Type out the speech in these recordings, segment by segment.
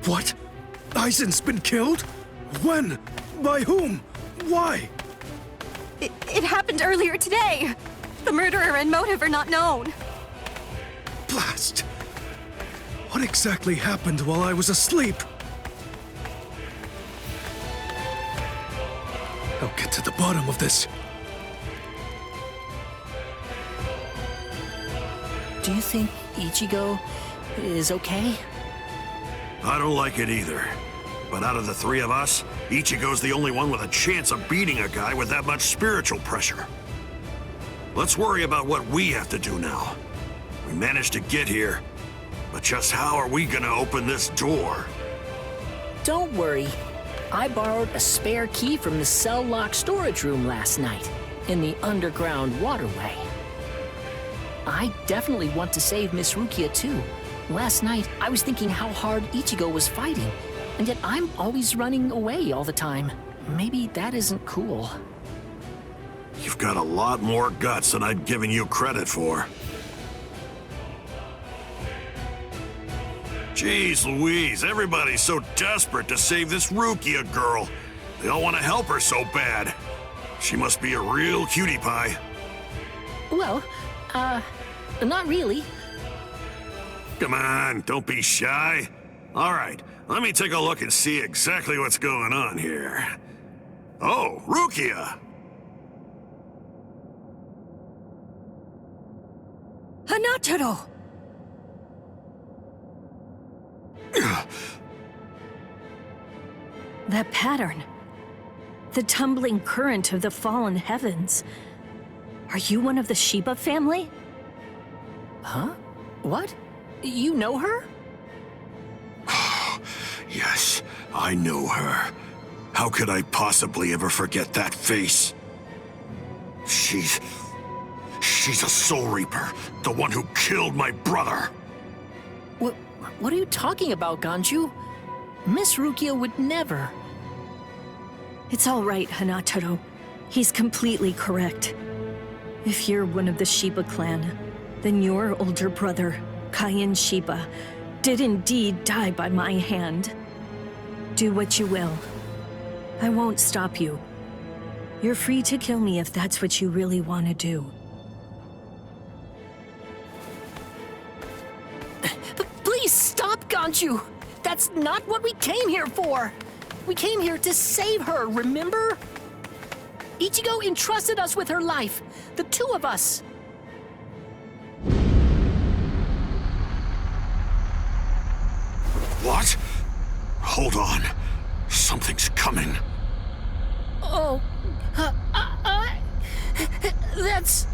What? Aizen's been killed? When? By whom? Why? It happened earlier today. The murderer and motive are not known. Blast! What exactly happened while I was asleep? I'll get to the bottom of this. Do you think Ichigo is okay? I don't like it either. But out of the three of us, Ichigo's the only one with a chance of beating a guy with that much spiritual pressure. Let's worry about what we have to do now. We managed to get here, but just how are we gonna open this door? Don't worry. I borrowed a spare key from the cell lock storage room last night, in the underground waterway. I definitely want to save Miss Rukia too. Last night, I was thinking how hard Ichigo was fighting, and yet I'm always running away all the time. Maybe that isn't cool. You've got a lot more guts than I'd given you credit for. Jeez Louise, everybody's so desperate to save this Rukia girl. They all want to help her so bad. She must be a real cutie pie. Well, not really. Come on, don't be shy. All right, let me take a look and see exactly what's going on here. Oh, Rukia! Hanataro! That pattern. The tumbling current of the fallen heavens. Are you one of the Shiba family? Huh? What? You know her? Yes, I know her. How could I possibly ever forget that face? She's a Soul Reaper, the one who killed my brother. What are you talking about, Ganju? Miss Rukia would never. It's all right, Hanataro. He's completely correct. If you're one of the Shiba clan, then your older brother, Kaien Shiba, did indeed die by my hand. Do what you will. I won't stop you. You're free to kill me if that's what you really want to do. Please stop, Ganju! That's not what we came here for! We came here to save her, remember? Ichigo entrusted us with her life, the two of us. What? Hold on. Something's coming. Oh, that's...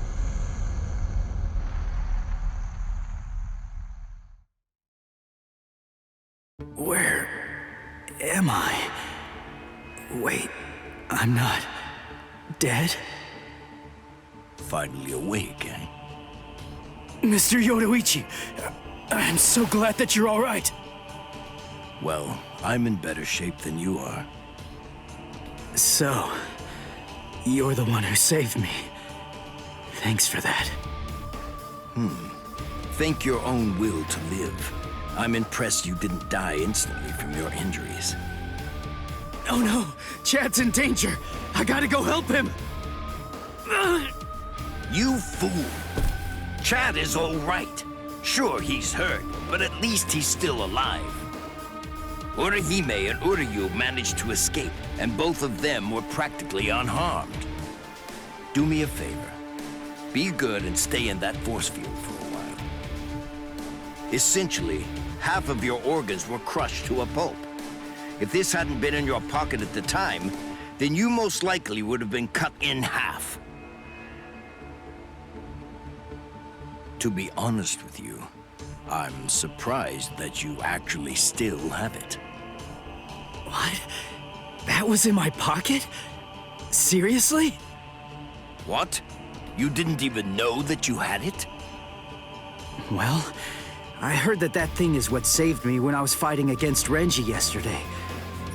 Where am I? Wait, I'm not dead? Finally awake, eh? Mr. Yoruichi, I'm so glad that you're all right. Well, I'm in better shape than you are. So, you're the one who saved me. Thanks for that. Think your own will to live. I'm impressed you didn't die instantly from your injuries. Oh no, Chad's in danger. I gotta go help him. You fool! Chad is all right. Sure, he's hurt, but at least he's still alive. Orihime and Uryu managed to escape, and both of them were practically unharmed. Do me a favor. Be good and stay in that force field for a while. Essentially, half of your organs were crushed to a pulp. If this hadn't been in your pocket at the time, then you most likely would have been cut in half. To be honest with you, I'm surprised that you actually still have it. What? That was in my pocket? Seriously? What? You didn't even know that you had it? Well, I heard that that thing is what saved me when I was fighting against Renji yesterday.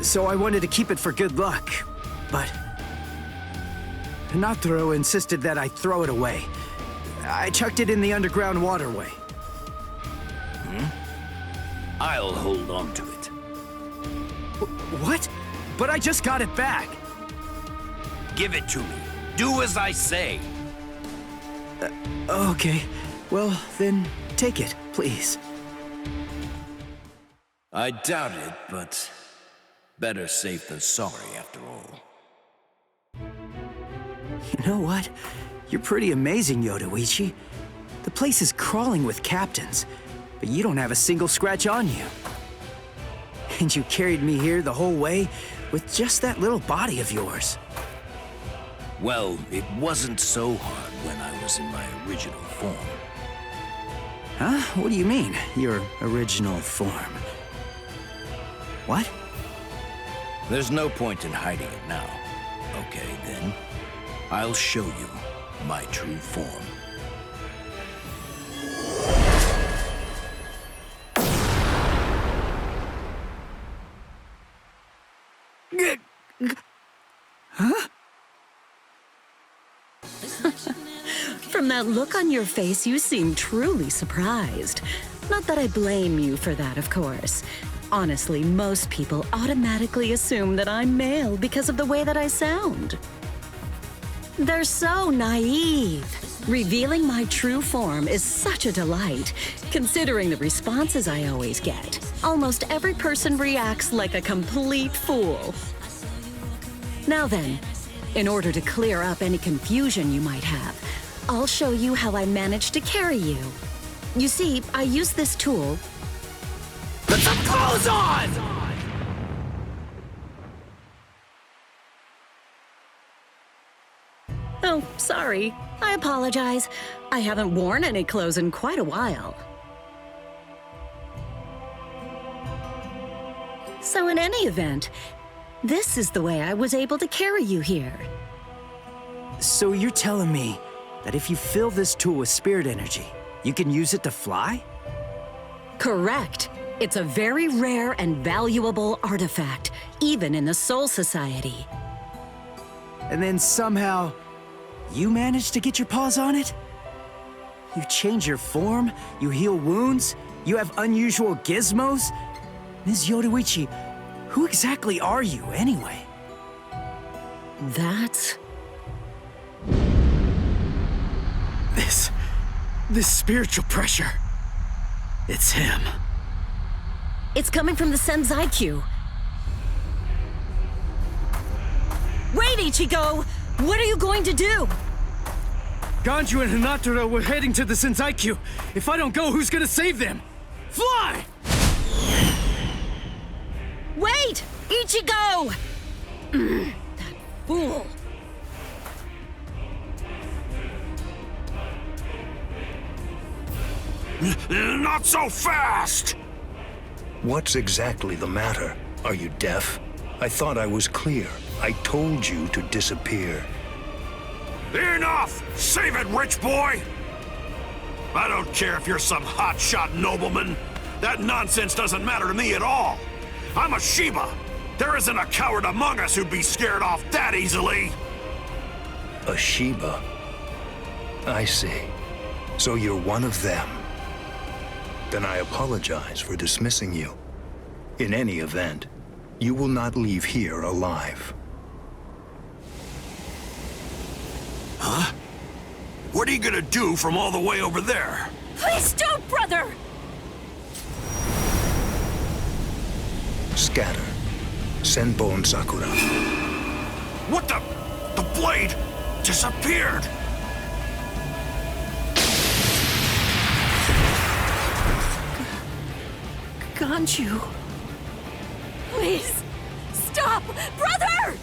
So I wanted to keep it for good luck, but... Hinataro insisted that I throw it away. I chucked it in the underground waterway. I'll hold on to it. What? But I just got it back. Give it to me. Do as I say. Okay. Well, then take it, please. I doubt it, but better safe than sorry after all. You know what? You're pretty amazing, Yodoichi. The place is crawling with captains, but you don't have a single scratch on you. And you carried me here the whole way with just that little body of yours. Well, it wasn't so hard when I was in my original form. Huh? What do you mean, your original form? What? There's no point in hiding it now. Okay, then. I'll show you my true form. Huh? From that look on your face, you seem truly surprised. Not that I blame you for that, of course. Honestly, most people automatically assume that I'm male because of the way that I sound. They're so naive. Revealing my true form is such a delight, considering the responses I always get. Almost every person reacts like a complete fool. Now then, in order to clear up any confusion you might have, I'll show you how I managed to carry you. You see, I use this tool. Put some clothes on! Oh, sorry. I apologize. I haven't worn any clothes in quite a while. So in any event, this is the way I was able to carry you here. So you're telling me that if you fill this tool with spirit energy, you can use it to fly? Correct. It's a very rare and valuable artifact, even in the Soul Society. And then somehow, you managed to get your paws on it? You change your form, you heal wounds, you have unusual gizmos? Ms. Yodoichi, who exactly are you anyway? That's... This spiritual pressure. It's him. It's coming from the Senzaikyu. Wait, Ichigo! What are you going to do? Ganju and Hinataro were heading to the Senzaikyu. If I don't go, who's gonna save them? Fly! Wait! Ichigo! That fool. Not so fast! What's exactly the matter? Are you deaf? I thought I was clear. I told you to disappear. Enough! Save it, rich boy! I don't care if you're some hotshot nobleman. That nonsense doesn't matter to me at all. I'm a Shiba. There isn't a coward among us who'd be scared off that easily. A Shiba? I see. So you're one of them. Then I apologize for dismissing you. In any event, you will not leave here alive. Huh? What are you gonna do from all the way over there? Please don't, brother! Scatter. Senbon Sakura. What the? The blade disappeared! Ganju. Please, stop! Brother!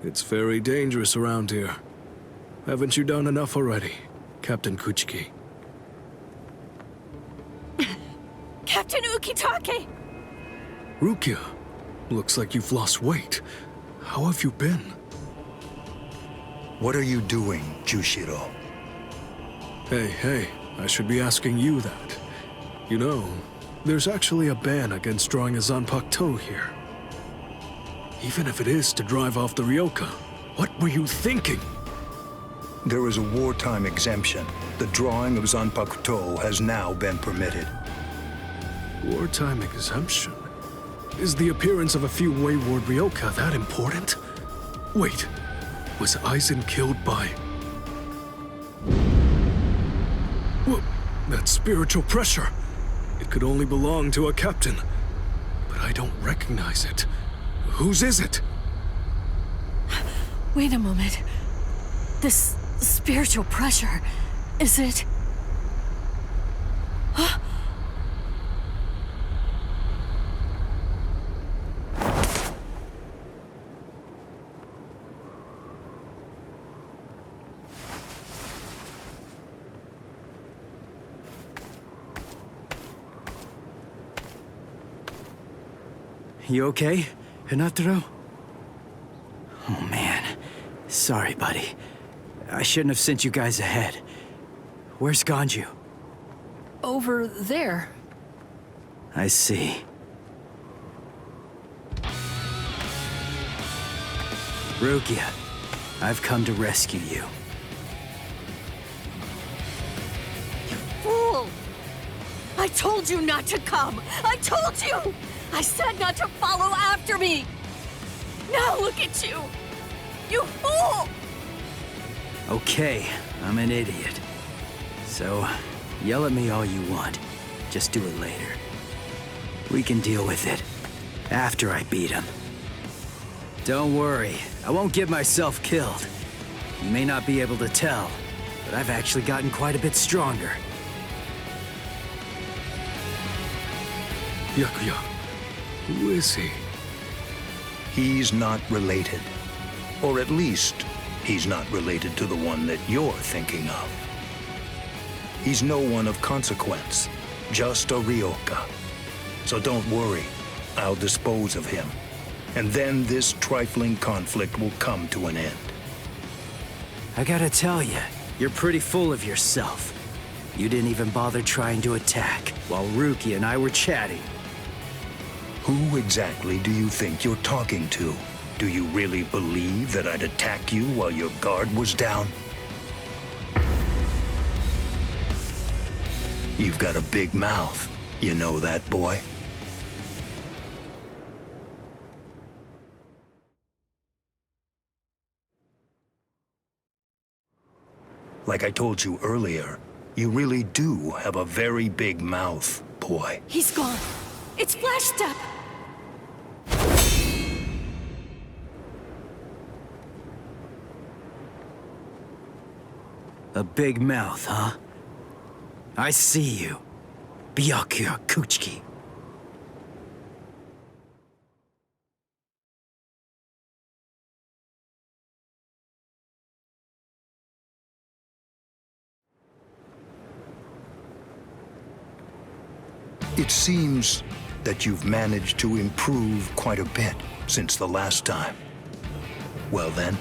It's very dangerous around here. Haven't you done enough already, Captain Kuchiki? Captain Ukitake! Rukia, looks like you've lost weight. How have you been? What are you doing, Jushiro? Hey, I should be asking you that. You know, there's actually a ban against drawing a Zanpakuto here. Even if it is to drive off the Ryoka, what were you thinking? There is a wartime exemption. The drawing of Zanpakuto has now been permitted. Wartime exemption? Is the appearance of a few wayward Ryoka that important? Wait, was Aizen killed by... Whoa, that spiritual pressure! It could only belong to a captain. But I don't recognize it. Whose is it? Wait a moment. This spiritual pressure, is it... You okay, Hinataro? Oh man, sorry buddy. I shouldn't have sent you guys ahead. Where's Ganju? Over there. I see. Rukia, I've come to rescue you. Fool! I told you not to come! I told you! I said not to follow after me! Now look at you! You fool! Okay, I'm an idiot. So, yell at me all you want. Just do it later. We can deal with it after I beat him. Don't worry, I won't get myself killed. You may not be able to tell, but I've actually gotten quite a bit stronger. Yakuya, who is he? He's not related. Or at least, he's not related to the one that you're thinking of. He's no one of consequence, just a Ryoka. So don't worry, I'll dispose of him. And then this trifling conflict will come to an end. I gotta tell you, you're pretty full of yourself. You didn't even bother trying to attack, while Ruki and I were chatting. Who exactly do you think you're talking to? Do you really believe that I'd attack you while your guard was down? You've got a big mouth. You know that, boy? Like I told you earlier, you really do have a very big mouth, boy. He's gone. It's Flash Step! A big mouth, huh? I see you. Byakuya Kuchiki. It seems that you've managed to improve quite a bit since the last time. Well then,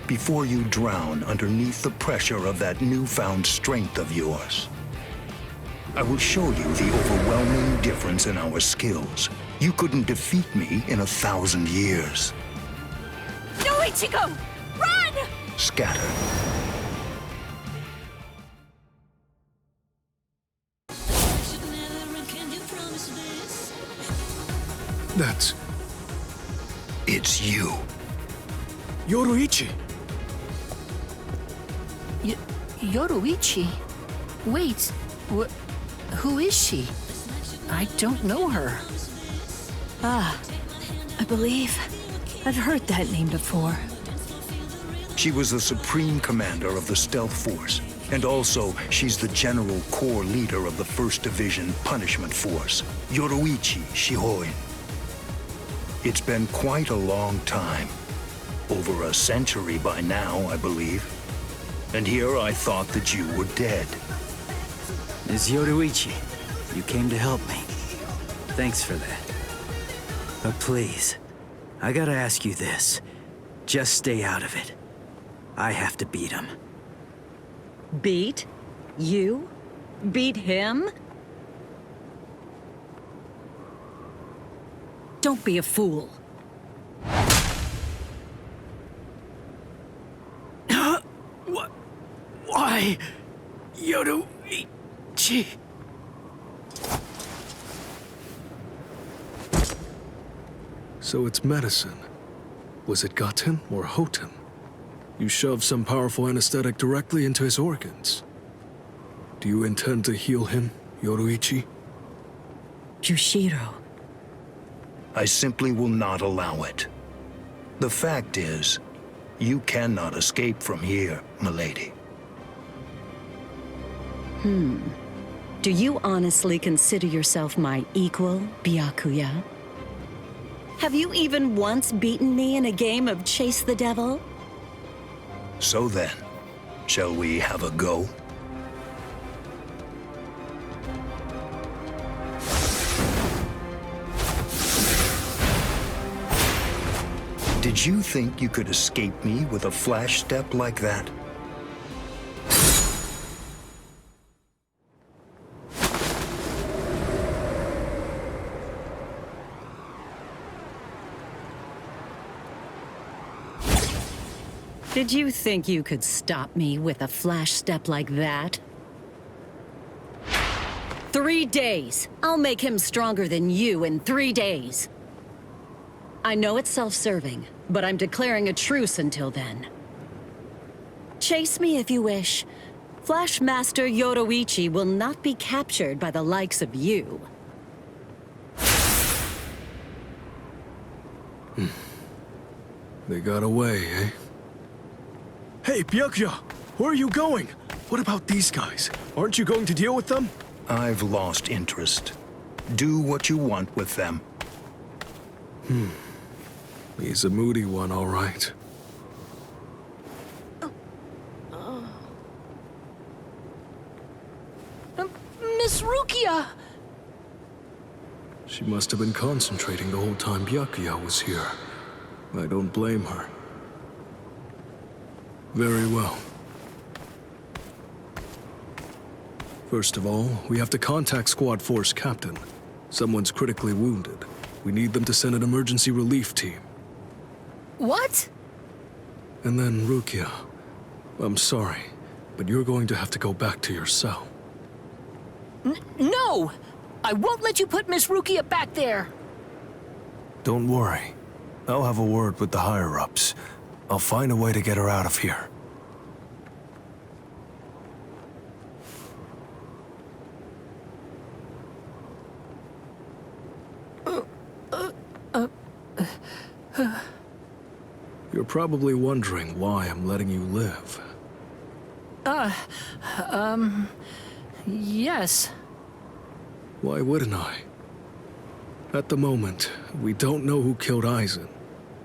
before you drown underneath the pressure of that newfound strength of yours, I will show you the overwhelming difference in our skills. You couldn't defeat me in 1,000 years. No, Ichigo! Run! Scatter. That's... It's you. Yoruichi! Yoruichi? Wait, who is she? I don't know her. Ah, I believe I've heard that name before. She was the Supreme Commander of the Stealth Force, and also she's the General Corps Leader of the 1st Division Punishment Force, Yoruichi Shihoin. It's been quite a long time. Over a century by now, I believe. And here I thought that you were dead. Ms. Yoruichi, you came to help me. Thanks for that. But please, I gotta ask you this. Just stay out of it. I have to beat him. Beat? You? Beat him? Don't be a fool. What? Why? Yoruichi? So it's medicine. Was it Gaten or Hoten? You shoved some powerful anesthetic directly into his organs. Do you intend to heal him, Yoruichi? Yushiro. I simply will not allow it. The fact is, you cannot escape from here, milady. Do you honestly consider yourself my equal, Byakuya? Have you even once beaten me in a game of Chase the Devil? So then, shall we have a go? Did you think you could escape me with a flash step like that? Did you think you could stop me with a flash step like that? 3 days! I'll make him stronger than you in 3 days. I know it's self-serving, but I'm declaring a truce until then. Chase me if you wish. Flash Master Yoruichi will not be captured by the likes of you. They got away, eh? Hey, Byakuya! Where are you going? What about these guys? Aren't you going to deal with them? I've lost interest. Do what you want with them. He's a moody one, all right. Miss Rukia! She must have been concentrating the whole time Byakuya was here. I don't blame her. Very well. First of all, we have to contact Squad Force Captain. Someone's critically wounded. We need them to send an emergency relief team. What? And then, Rukia, I'm sorry, but you're going to have to go back to your cell. No! I won't let you put Miss Rukia back there! Don't worry. I'll have a word with the higher-ups. I'll find a way to get her out of here. You're probably wondering why I'm letting you live. Yes. Why wouldn't I? At the moment, we don't know who killed Aizen,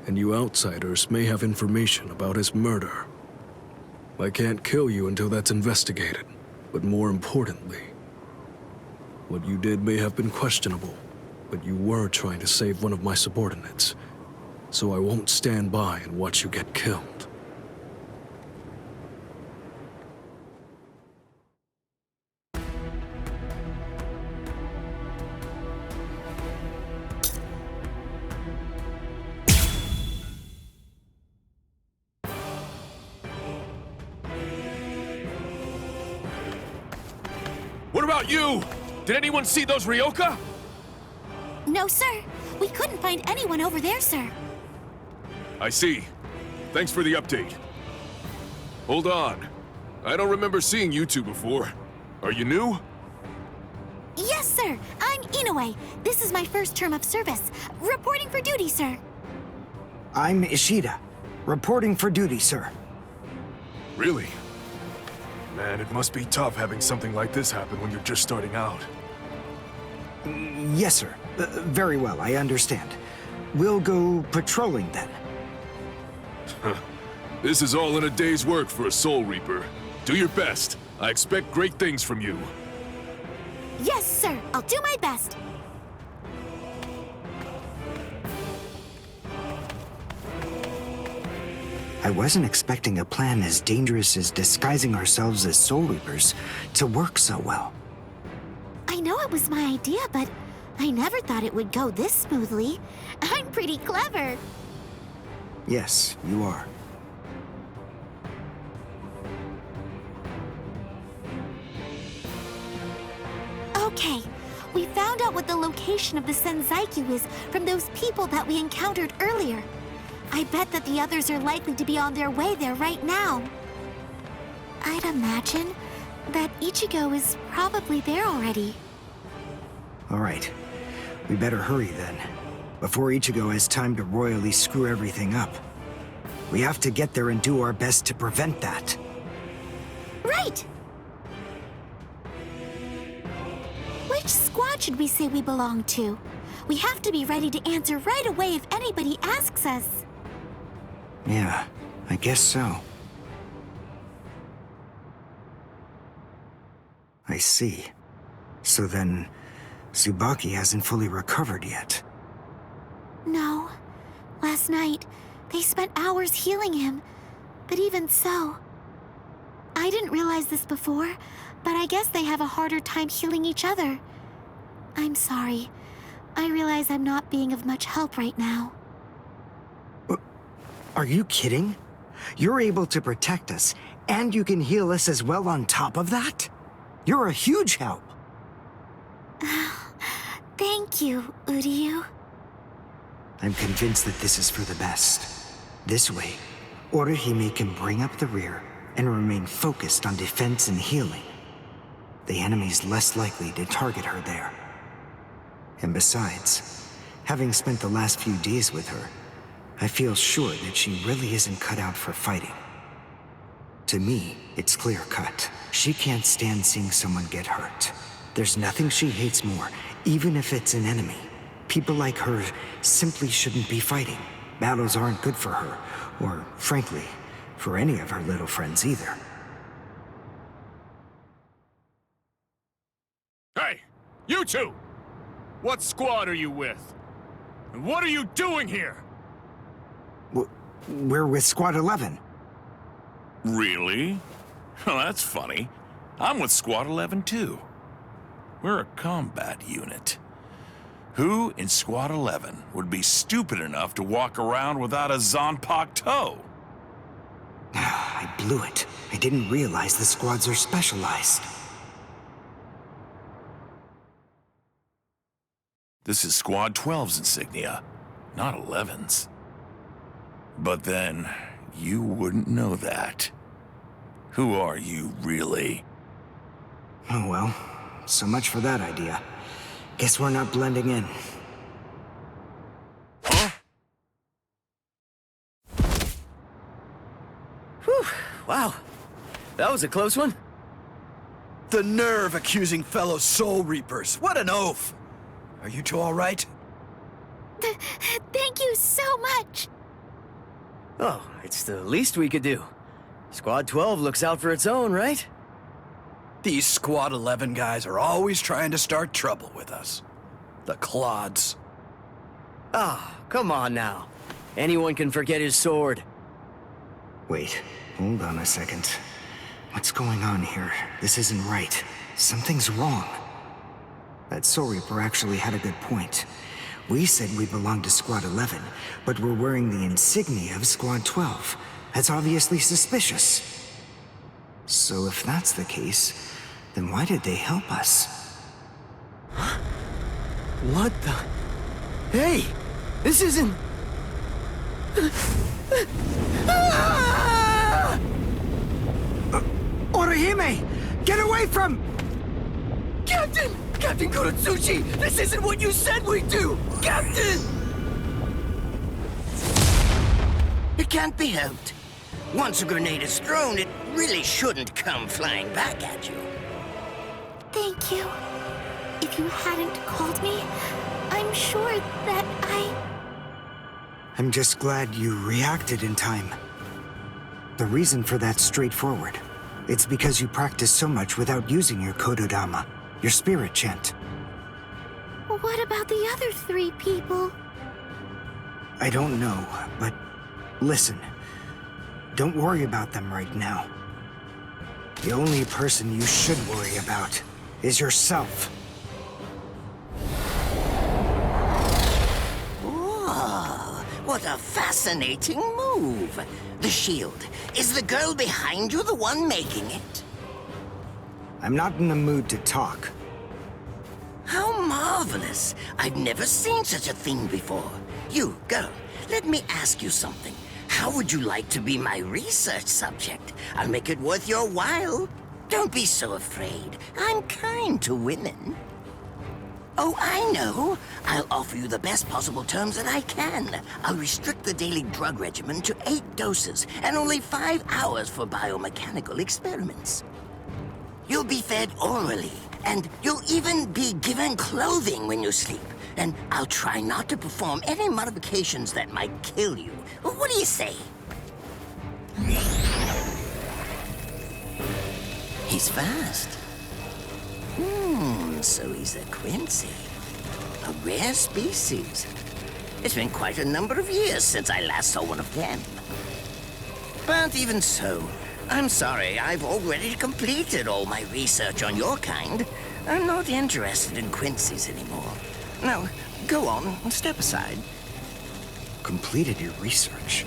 and you outsiders may have information about his murder. I can't kill you until that's investigated, but more importantly, what you did may have been questionable, but you were trying to save one of my subordinates, so I won't stand by and watch you get killed. What about you? Did anyone see those Ryoka? No, sir. We couldn't find anyone over there, sir. I see. Thanks for the update. Hold on. I don't remember seeing you two before. Are you new? Yes, sir. I'm Inoue. This is my first term of service. Reporting for duty, sir. I'm Ishida, reporting for duty, sir. Really? Man, it must be tough having something like this happen when you're just starting out. Yes, sir. Very well, I understand. We'll go patrolling then. This is all in a day's work for a Soul Reaper. Do your best. I expect great things from you. Yes, sir. I'll do my best. I wasn't expecting a plan as dangerous as disguising ourselves as Soul Reapers to work so well. I know it was my idea, but I never thought it would go this smoothly. I'm pretty clever. Yes, you are. Okay, We found out what the location of the Senzaiku is from those people that we encountered earlier. I bet that the others are likely to be on their way there right now. I'd imagine that Ichigo is probably there already. All right. We better hurry then, before Ichigo has time to royally screw everything up. We have to get there and do our best to prevent that. Right! Which squad should we say we belong to? We have to be ready to answer right away if anybody asks us. Yeah, I guess so. I see. So then, Tsubaki hasn't fully recovered yet. No. Last night, they spent hours healing him. But even so... I didn't realize this before, but I guess they have a harder time healing each other. I'm sorry. I realize I'm not being of much help right now. Are you kidding? You're able to protect us, and you can heal us as well on top of that? You're a huge help. Thank you, Uryu. I'm convinced that this is for the best. This way, Orihime can bring up the rear and remain focused on defense and healing. The enemy's less likely to target her there. And besides, having spent the last few days with her, I feel sure that she really isn't cut out for fighting. To me, it's clear-cut. She can't stand seeing someone get hurt. There's nothing she hates more, even if it's an enemy. People like her simply shouldn't be fighting. Battles aren't good for her, or, frankly, for any of her little friends either. Hey, you two! What squad are you with? And what are you doing here? We're with Squad 11. Really? Well, that's funny. I'm with Squad 11 too. We're a combat unit. Who in Squad 11 would be stupid enough to walk around without a Zanpakuto toe? I blew it. I didn't realize the squads are specialized. This is Squad 12's insignia, not 11's. But then, you wouldn't know that. Who are you, really? Oh well, so much for that idea. Guess we're not blending in. Huh? Whew, wow. That was a close one. The nerve accusing fellow Soul Reapers. What an oaf! Are you two all right? Thank you so much! Oh, it's the least we could do. Squad 12 looks out for its own, right? These Squad 11 guys are always trying to start trouble with us. The clods. Ah, come on now. Anyone can forget his sword. Wait, hold on a second. What's going on here? This isn't right. Something's wrong. That Soul Reaper actually had a good point. We said we belonged to Squad 11, but we're wearing the insignia of Squad 12. That's obviously suspicious. So if that's the case, then why did they help us? What the? Hey! This isn't... Orihime! Get away from... Captain! Captain Kurotsuchi! This isn't what you said we'd do! Captain! It can't be helped. Once a grenade is thrown, it really shouldn't come flying back at you. Thank you. If you hadn't called me, I'm sure that I'm just glad you reacted in time. The reason for that's straightforward. It's because you practice so much without using your Kododama, your spirit chant. What about the other 3 people? I don't know, but listen. Don't worry about them right now. The only person you should worry about is yourself. Oh, what a fascinating move. The shield. Is the girl behind you the one making it? I'm not in the mood to talk. How marvelous. I've never seen such a thing before. You, girl, let me ask you something. How would you like to be my research subject? I'll make it worth your while. Don't be so afraid. I'm kind to women. Oh, I know. I'll offer you the best possible terms that I can. I'll restrict the daily drug regimen to 8 doses and only 5 hours for biomechanical experiments. You'll be fed orally, and you'll even be given clothing when you sleep. And I'll try not to perform any modifications that might kill you. What do you say? He's fast. So he's a Quincy. A rare species. It's been quite a number of years since I last saw one of them. But even so, I'm sorry, I've already completed all my research on your kind. I'm not interested in Quincy's anymore. Now, go on, step aside. Completed your research?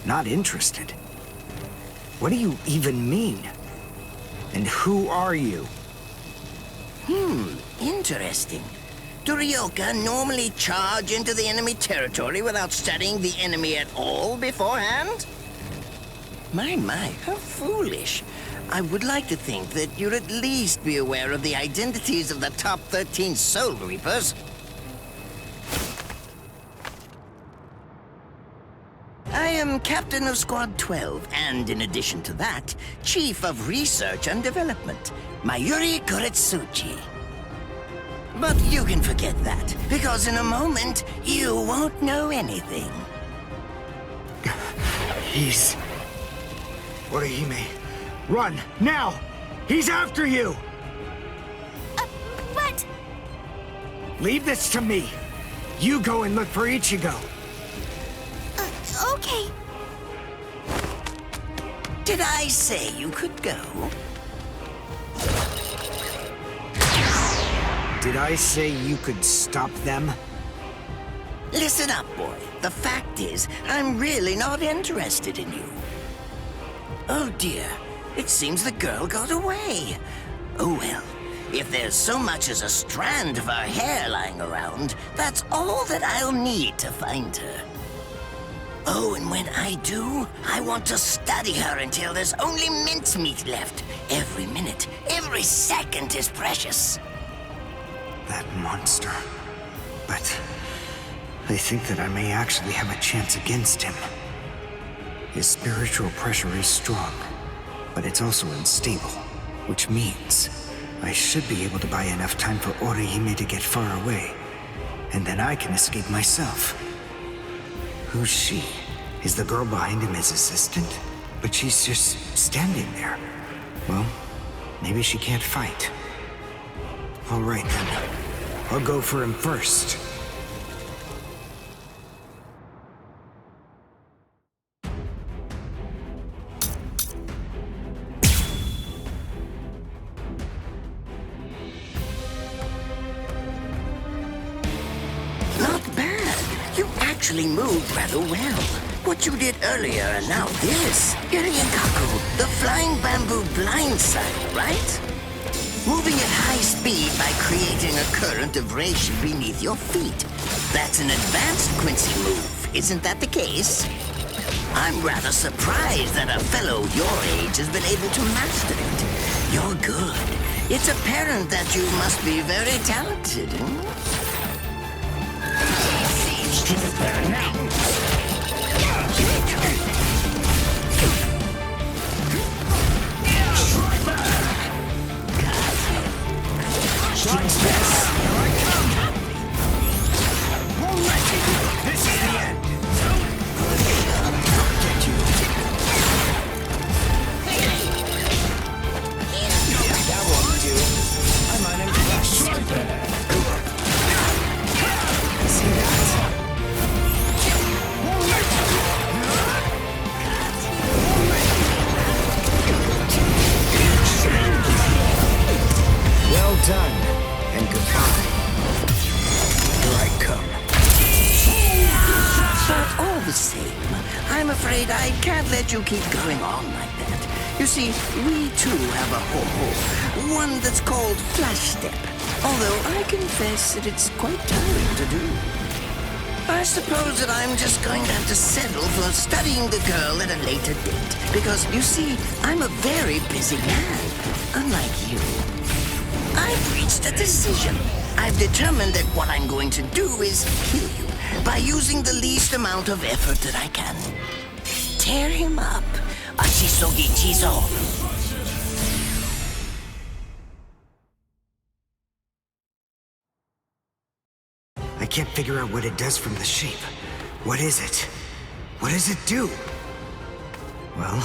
Not interested? What do you even mean? And who are you? Interesting. Do Ryoka normally charge into the enemy territory without studying the enemy at all beforehand? My, how foolish. I would like to think that you'd at least be aware of the identities of the top 13 Soul Reapers. I am Captain of Squad 12, and in addition to that, Chief of Research and Development, Mayuri Koretsuchi. But you can forget that, because in a moment, you won't know anything. He's... Orihime, run, now! He's after you! But... Leave this to me. You go and look for Ichigo. Okay. Did I say you could go? Did I say you could stop them? Listen up, boy. The fact is, I'm really not interested in you. Oh dear, it seems the girl got away. Oh well, if there's so much as a strand of her hair lying around, that's all that I'll need to find her. Oh, and when I do, I want to study her until there's only mincemeat left. Every minute, every second is precious. That monster. But I think that I may actually have a chance against him. His spiritual pressure is strong, but it's also unstable, which means I should be able to buy enough time for Orihime to get far away, and then I can escape myself. Who's she? Is the girl behind him his assistant? But she's just standing there. Well, maybe she can't fight. All right then. I'll go for him first. Not bad. You actually moved rather well. What you did earlier and now this. Iriyakaku, the flying bamboo blindside, right? Moving at high speed by creating a current of reishi beneath your feet. That's an advanced Quincy move, isn't that the case? I'm rather surprised that a fellow your age has been able to master it. You're good. It's apparent that you must be very talented. Well done, and goodbye. Here I come. But all the same, I'm afraid I can't let you keep going on like that. You see, we too have a ho-ho, one that's called Flash Step. Although I confess that it's quite tiring to do. I suppose that I'm just going to have to settle for studying the girl at a later date. Because, you see, I'm a very busy man, unlike you. I've reached a decision. I've determined that what I'm going to do is kill you by using the least amount of effort that I can. Tear him up. Ashisogi Jizo. I can't figure out what it does from the shape. What is it? What does it do? Well,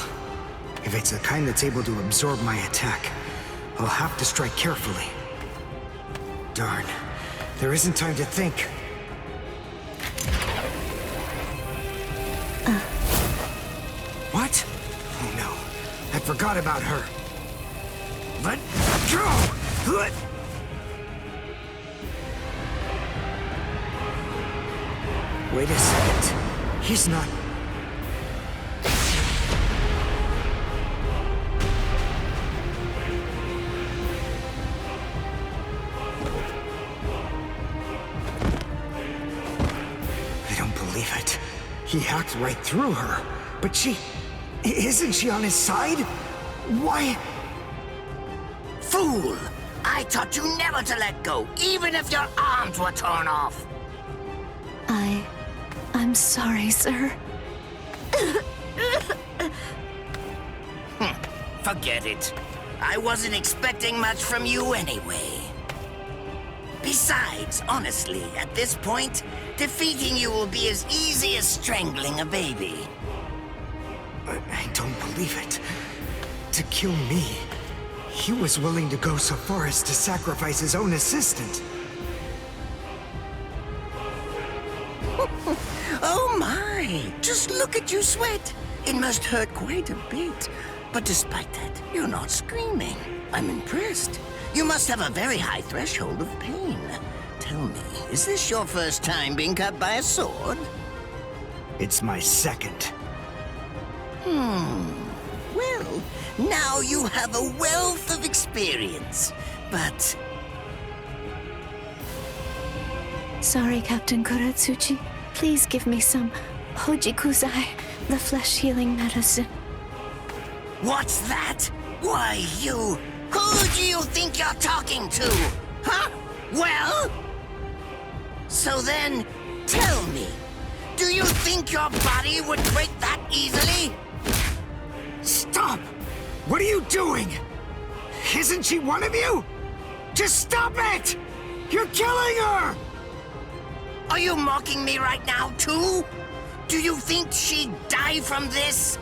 if it's the kind that's able to absorb my attack, I'll have to strike carefully. Darn. There isn't time to think. What? Oh no. I forgot about her. Let go! Let... Wait a second. He's not... I don't believe it. He hacked right through her. But she... Isn't she on his side? Why... Fool! I taught you never to let go, even if your arms were torn off. I'm sorry, sir. Forget it. I wasn't expecting much from you anyway. Besides, honestly, at this point, defeating you will be as easy as strangling a baby. I don't believe it. To kill me, he was willing to go so far as to sacrifice his own assistant. Oh my! Just look at you sweat! It must hurt quite a bit. But despite that, you're not screaming. I'm impressed. You must have a very high threshold of pain. Tell me, is this your first time being cut by a sword? It's my second. Well, now you have a wealth of experience, but... Sorry, Captain Kuratsuchi. Please give me some Hojikuzai, the flesh-healing medicine. What's that? Why, you... Who do you think you're talking to? Huh? Well? So then, tell me, do you think your body would break that easily? Stop! What are you doing? Isn't she one of you? Just stop it! You're killing her! Are you mocking me right now, too? Do you think she'd die from this?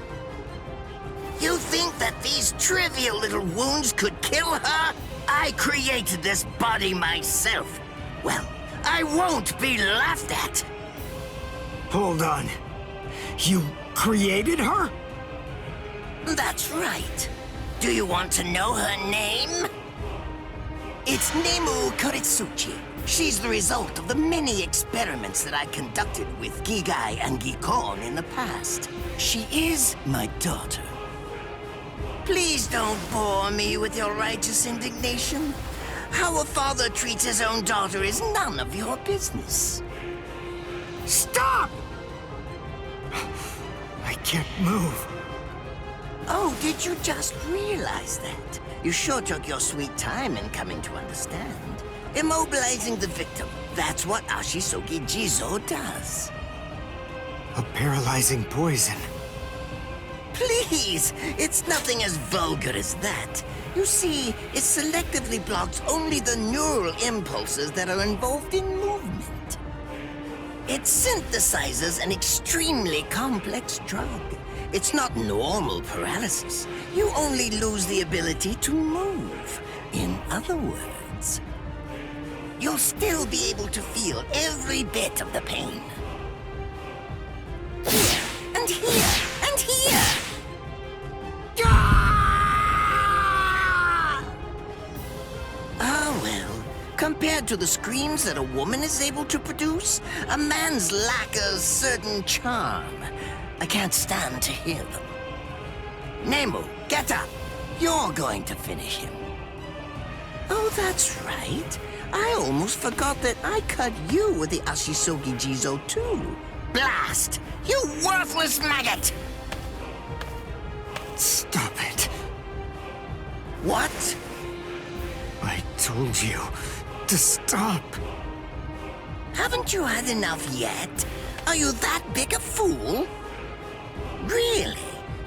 You think that these trivial little wounds could kill her? I created this body myself. Well, I won't be laughed at. Hold on. You created her? That's right. Do you want to know her name? It's Nemu Kuritsuchi. She's the result of the many experiments that I conducted with Gigai and Gikon in the past. She is my daughter. Please don't bore me with your righteous indignation. How a father treats his own daughter is none of your business. Stop! I can't move. Oh, did you just realize that? You sure took your sweet time in coming to understand. Immobilizing the victim. That's what Ashisogi Jizo does. A paralyzing poison. Please! It's nothing as vulgar as that. You see, it selectively blocks only the neural impulses that are involved in movement. It synthesizes an extremely complex drug. It's not normal paralysis. You only lose the ability to move. In other words, you'll still be able to feel every bit of the pain. Here, and here, and here! Ah, well, compared to the screams that a woman is able to produce, a man's lack a certain charm. I can't stand to hear them. Nemo, get up. You're going to finish him. Oh, that's right. I almost forgot that I cut you with the Ashisogi Jizo too. Blast! You worthless maggot! Stop it. What? I told you to stop. Haven't you had enough yet? Are you that big a fool? Really?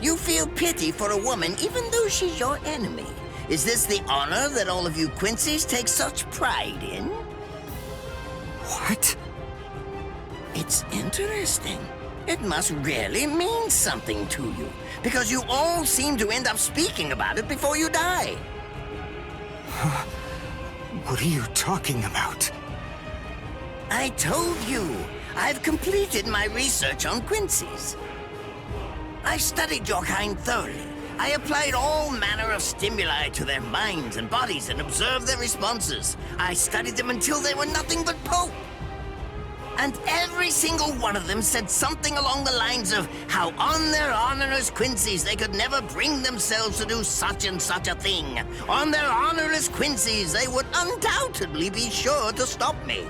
You feel pity for a woman even though she's your enemy? Is this the honor that all of you Quincy's take such pride in? What? It's interesting. It must really mean something to you, because you all seem to end up speaking about it before you die. What are you talking about? I told you, I've completed my research on Quincy's. I studied your kind thoroughly. I applied all manner of stimuli to their minds and bodies and observed their responses. I studied them until they were nothing but pulp. And every single one of them said something along the lines of how on their honor as Quincy's they could never bring themselves to do such and such a thing. On their honor as Quincy's they would undoubtedly be sure to stop me.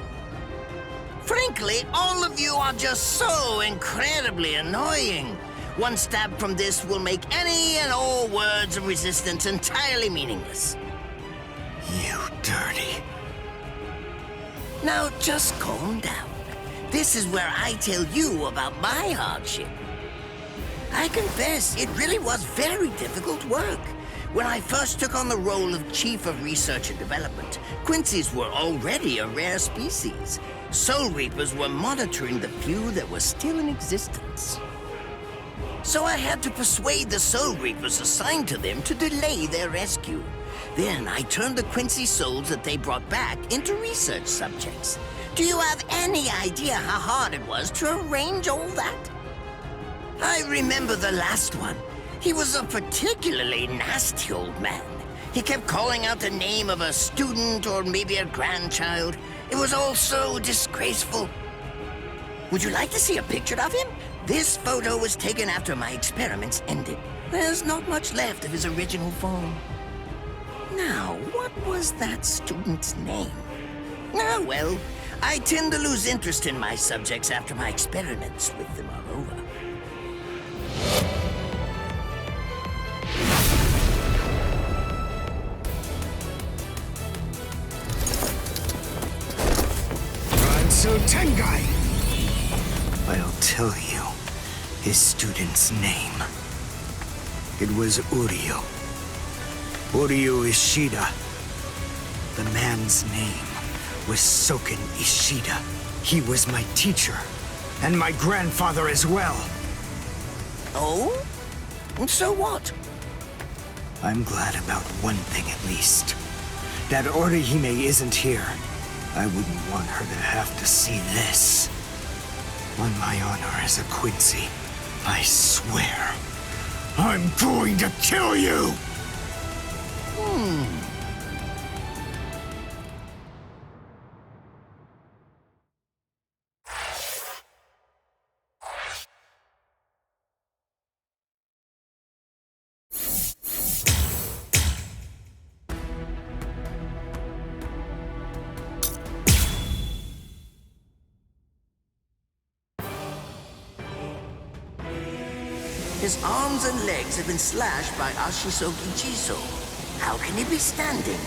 Frankly, all of you are just so incredibly annoying. One stab from this will make any and all words of resistance entirely meaningless. You dirty. Now just calm down. This is where I tell you about my hardship. I confess, it really was very difficult work. When I first took on the role of Chief of Research and Development, Quincy's were already a rare species. Soul Reapers were monitoring the few that were still in existence. So I had to persuade the Soul Reapers assigned to them to delay their rescue. Then I turned the Quincy souls that they brought back into research subjects. Do you have any idea how hard it was to arrange all that? I remember the last one. He was a particularly nasty old man. He kept calling out the name of a student or maybe a grandchild. It was all so disgraceful. Would you like to see a picture of him? This photo was taken after my experiments ended. There's not much left of his original form. Now, what was that student's name? Ah, well, I tend to lose interest in my subjects after my experiments with them are over. Ranso Tengai! I'll tell you his student's name. It was Uryu. Uryu Ishida. The man's name was Soken Ishida. He was my teacher, and my grandfather as well. Oh? And so what? I'm glad about one thing at least. That Orihime isn't here. I wouldn't want her to have to see this. On my honor as a Quincy, I swear, I'm going to kill you! His arms and legs have been slashed by Ashisogi Jizo. How can he be standing?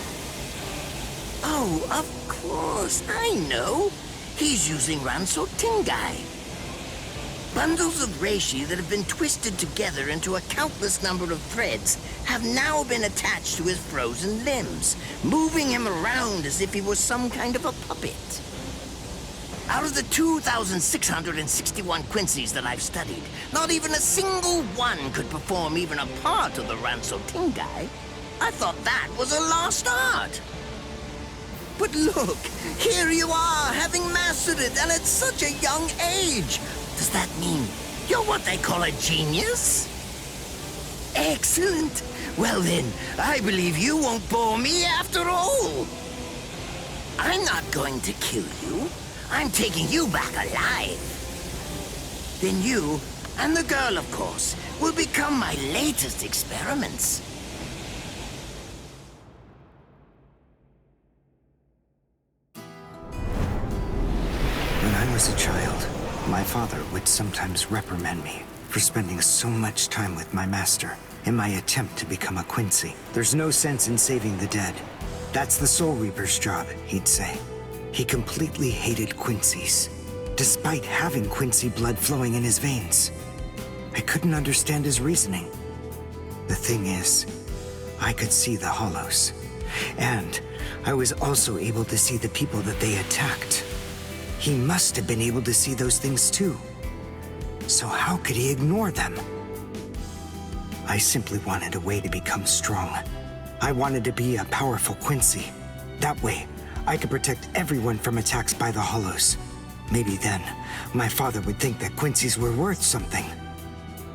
Oh, of course, I know. He's using Ranso Tengai. Bundles of reishi that have been twisted together into a countless number of threads have now been attached to his frozen limbs, moving him around as if he was some kind of a puppet. Out of the 2,661 Quincy's that I've studied, not even a single one could perform even a part of the Ranso Tengai. I thought that was a lost art. But look, here you are, having mastered it, and at such a young age. Does that mean you're what they call a genius? Excellent. Well then, I believe you won't bore me after all. I'm not going to kill you. I'm taking you back alive. Then you, and the girl of course, will become my latest experiments. When I was a child, my father would sometimes reprimand me for spending so much time with my master in my attempt to become a Quincy. There's no sense in saving the dead. That's the Soul Reaper's job, he'd say. He completely hated Quincy's, despite having Quincy blood flowing in his veins. I couldn't understand his reasoning. The thing is, I could see the hollows, and I was also able to see the people that they attacked. He must have been able to see those things too. So how could he ignore them? I simply wanted a way to become strong. I wanted to be a powerful Quincy. That way, I could protect everyone from attacks by the hollows. Maybe then, my father would think that Quincy's were worth something.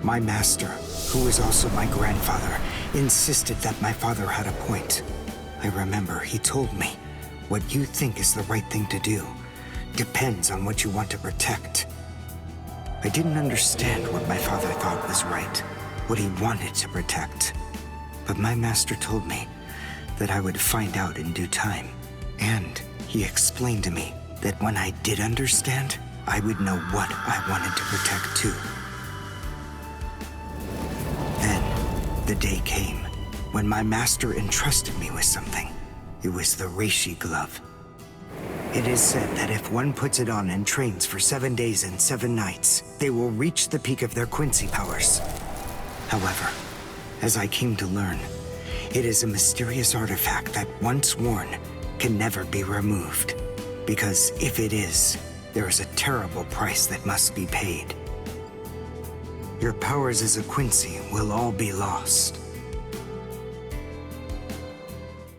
My master, who was also my grandfather, insisted that my father had a point. I remember he told me, what you think is the right thing to do depends on what you want to protect. I didn't understand what my father thought was right, what he wanted to protect. But my master told me that I would find out in due time. And he explained to me that when I did understand, I would know what I wanted to protect too. Then, the day came when my master entrusted me with something. It was the Reishi glove. It is said that if one puts it on and trains for 7 days and 7 nights, they will reach the peak of their Quincy powers. However, as I came to learn, it is a mysterious artifact that once worn can never be removed. Because if it is, there is a terrible price that must be paid. Your powers as a Quincy will all be lost.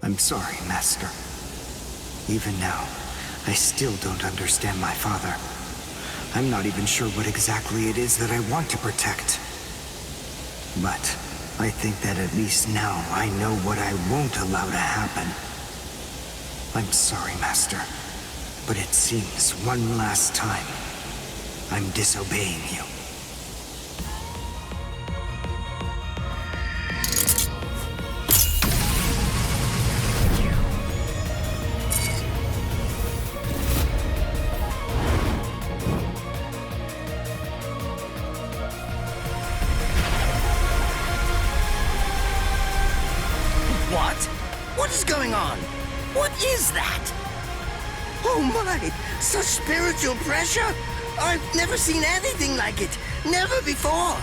I'm sorry, Master. Even now, I still don't understand my father. I'm not even sure what exactly it is that I want to protect. But I think that at least now I know what I won't allow to happen. I'm sorry, Master, but it seems one last time I'm disobeying you. What? What is going on? What is that? Oh my! Such spiritual pressure! I've never seen anything like it! Never before!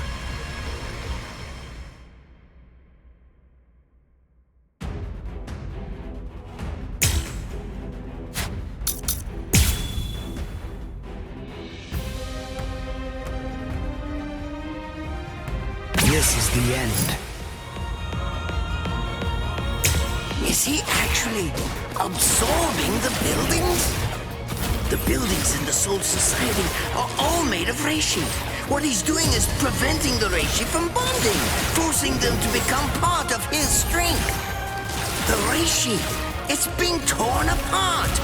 This is the end. Is he actually absorbing the buildings? The buildings in the Soul Society are all made of Reishi. What he's doing is preventing the Reishi from bonding, forcing them to become part of his strength. The Reishi, it's being torn apart,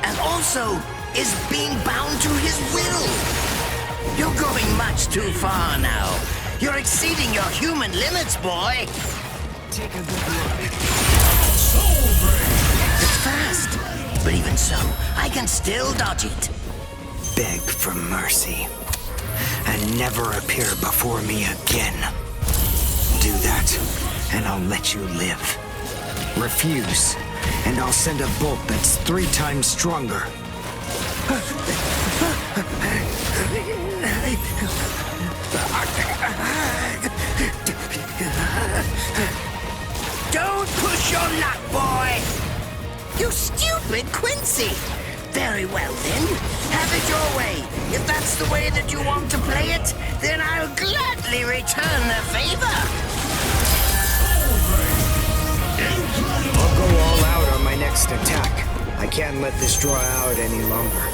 and also is being bound to his will. You're going much too far now. You're exceeding your human limits, boy. Take a good look. It's fast, but even so, I can still dodge it. Beg for mercy, and never appear before me again. Do that, and I'll let you live. Refuse, and I'll send a bolt that's 3 times stronger. Don't push your luck, boy! You stupid Quincy! Very well then, have it your way. If that's the way that you want to play it, then I'll gladly return the favor. I'll go all out on my next attack. I can't let this draw out any longer.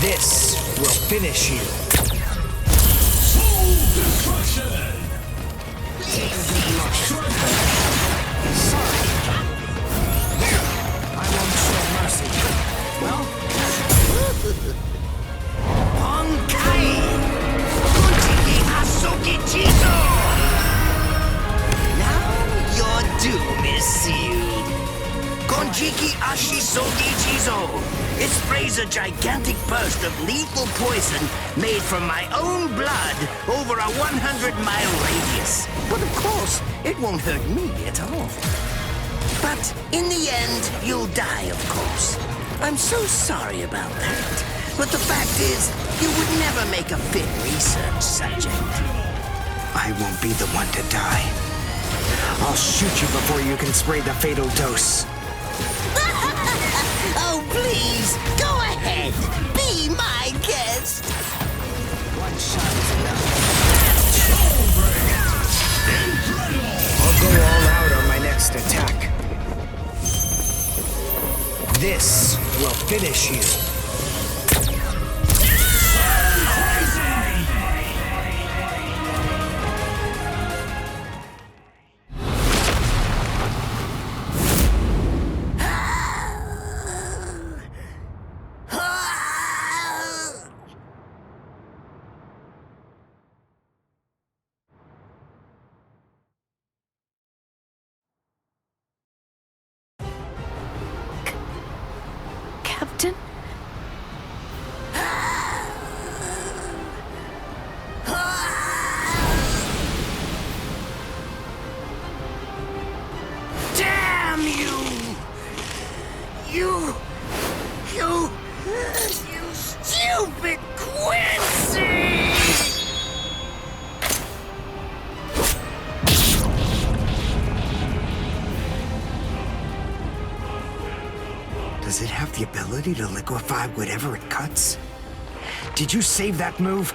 This will finish you. Soul destruction! Take a good look. Sorry. I won't show mercy. Well, Honkai! Kunchi Asuki Chito! Konjiki Ashisogi Jizo. It sprays a gigantic burst of lethal poison made from my own blood over a 100-mile radius. But of course, it won't hurt me at all. But in the end, you'll die, of course. I'm so sorry about that. But the fact is, you would never make a fit research subject. I won't be the one to die. I'll shoot you before you can spray the fatal dose. Oh, please, go ahead. Be my guest. One shot is enough. I'll go all out on my next attack. This will finish you. Captain? Damn you! You stupid Quincy! Does it have the ability to liquefy whatever it cuts? Did you save that move?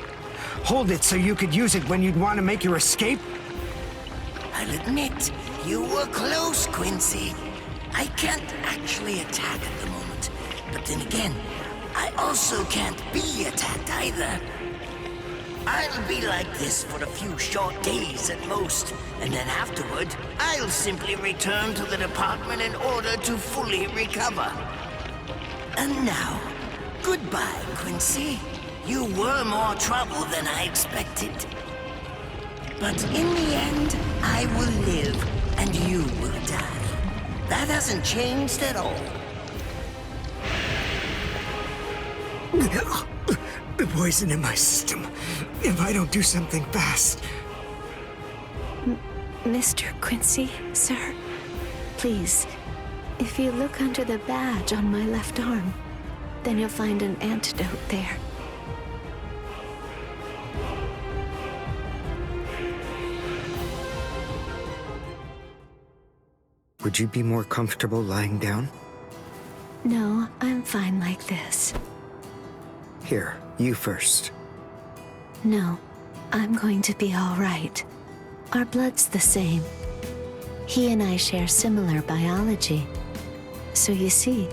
Hold it so you could use it when you'd want to make your escape? I'll admit, you were close, Quincy. I can't actually attack at the moment, but then again, I also can't be attacked either. I'll be like this for a few short days at most, and then afterward, I'll simply return to the department in order to fully recover. And now, goodbye, Quincy. You were more trouble than I expected. But in the end, I will live, and you will die. That hasn't changed at all. The poison in my system. If I don't do something fast. Mr. Quincy, sir, please, if you look under the badge on my left arm, then you'll find an antidote there. Would you be more comfortable lying down? No, I'm fine like this. Here, you first. No, I'm going to be all right. Our blood's the same. He and I share similar biology. So you see,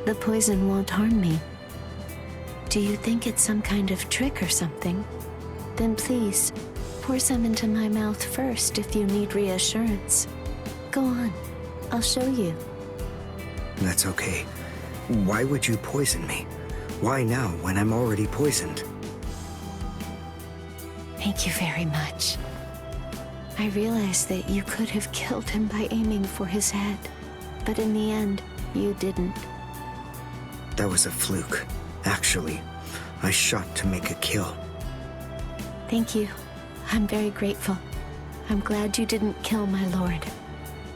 the poison won't harm me. Do you think it's some kind of trick or something? Then please, pour some into my mouth first if you need reassurance. Go on, I'll show you. That's okay. Why would you poison me? Why now, when I'm already poisoned? Thank you very much. I realized that you could have killed him by aiming for his head, but in the end, you didn't. That was a fluke. Actually, I shot to make a kill. Thank you. I'm very grateful. I'm glad you didn't kill my lord.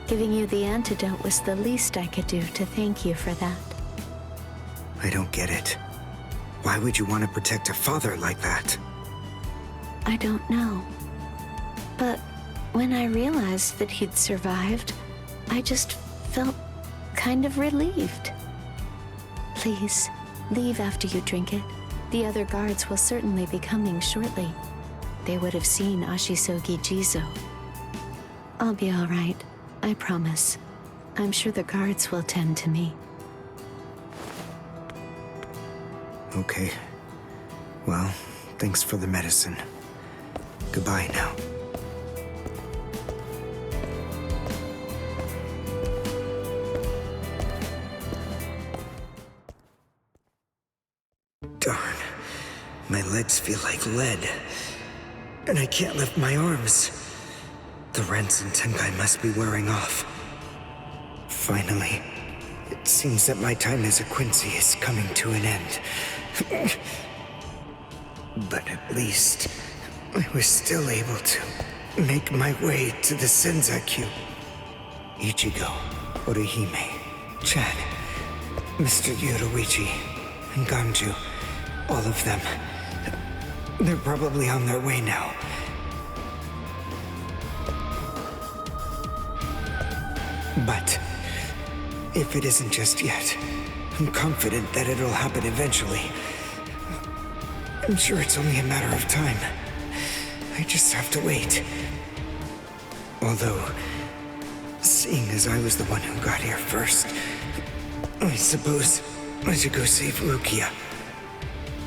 Giving you the antidote was the least I could do to thank you for that. I don't get it. Why would you want to protect a father like that? I don't know. But when I realized that he'd survived, I just felt kind of relieved. Please, leave after you drink it. The other guards will certainly be coming shortly. They would have seen Ashisogi Jizo. I'll be all right, I promise. I'm sure the guards will tend to me. Okay. Well, thanks for the medicine. Goodbye now. Darn. My legs feel like lead. And I can't lift my arms. The Rents and Tenkai must be wearing off. Finally, It seems that my time as a Quincy is coming to an end. But at least I was still able to make my way to the Senzakyu. Ichigo, Orihime, Chad, Mr. Yoruichi, and Ganju, all of them. They're probably on their way now. But if it isn't just yet, I'm confident that it'll happen eventually. I'm sure it's only a matter of time. I just have to wait. Although, seeing as I was the one who got here first, I suppose I should go save Rukia.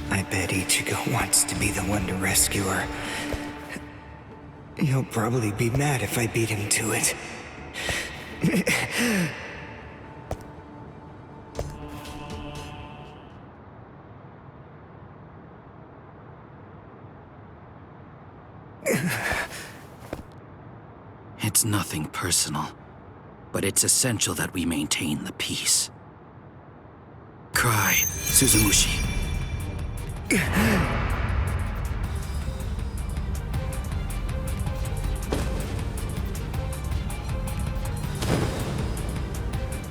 I bet Ichigo wants to be the one to rescue her. He'll probably be mad if I beat him to it. It's nothing personal, but it's essential that we maintain the peace. Cry, Suzumushi.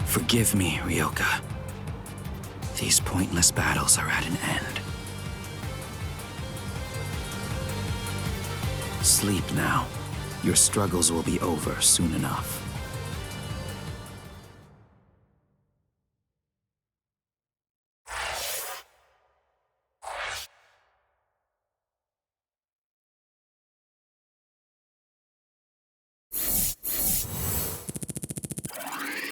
Forgive me, Ryoka. These pointless battles are at an end. Sleep now. Your struggles will be over soon enough.